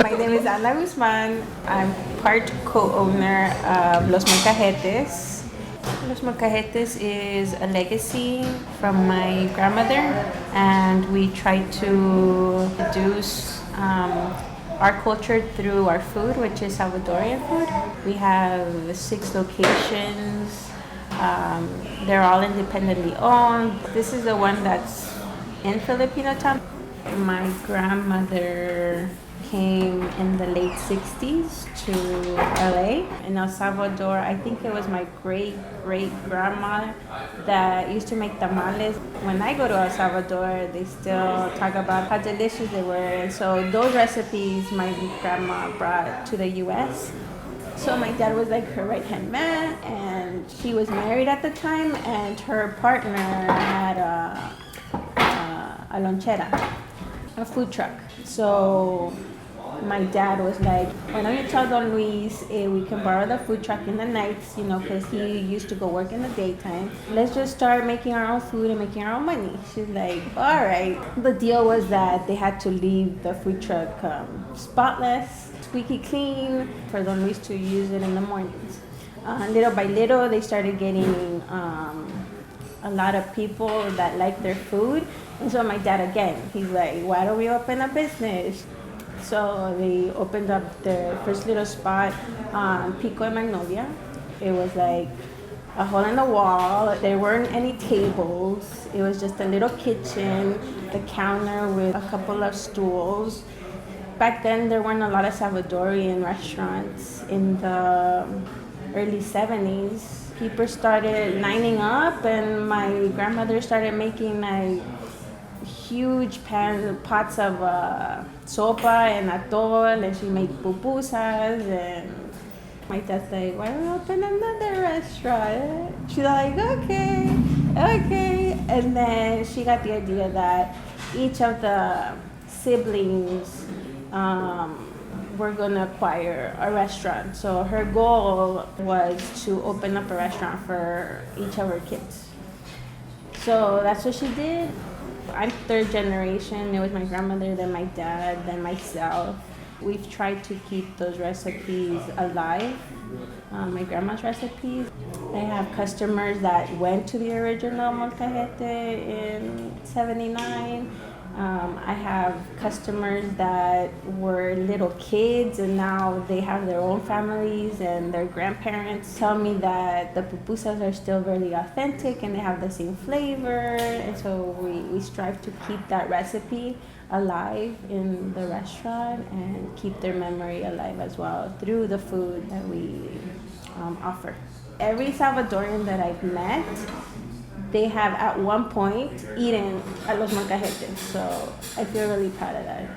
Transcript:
My name is Ana Guzmán. I'm part co-owner of Los Molcajetes. Los Molcajetes is a legacy from my grandmother, and we try to produce our culture through our food, which is Salvadorian food. We have 6 locations. They're all independently owned. This is the one that's in Filipino town. My grandmother came in the late 60s to LA. In El Salvador, I think it was my great-great-grandma that used to make tamales. When I go to El Salvador, they still talk about how delicious they were. And so those recipes my grandma brought to the US. So my dad was like her right-hand man, and she was married at the time, and her partner had a lonchera, a food truck. So my dad was like, why don't you tell Don Luis we can borrow the food truck in the nights, because he used to go work in the daytime. Let's just start making our own food and making our own money. She's like, all right. The deal was that they had to leave the food truck spotless, squeaky clean, for Don Luis to use it in the mornings. Little by little, they started getting a lot of people that like their food. And so my dad, again, he's like, why don't we open a business? So they opened up their first little spot on Pico and Magnolia. It was like a hole in the wall. There weren't any tables. It was just a little kitchen, the counter with a couple of stools. Back then, there weren't a lot of Salvadorian restaurants. In the early 70s, people started lining up, and my grandmother started making like huge pots of sopa and atol, and she made pupusas. And my dad's like, why don't we open another restaurant? She's like, okay. And then she got the idea that each of the siblings were gonna acquire a restaurant. So her goal was to open up a restaurant for each of her kids. So that's what she did. I'm 3rd generation. It was my grandmother, then my dad, then myself. We've tried to keep those recipes alive, my grandma's recipes. I have customers that went to the original molcajete in '79. I have customers that were little kids, and now they have their own families, and their grandparents tell me that the pupusas are still very authentic and they have the same flavor. And so we strive to keep that recipe alive in the restaurant and keep their memory alive as well through the food that we offer. Every Salvadorian that I've met, they have at one point eaten at Los Molcajetes, so I feel really proud of that.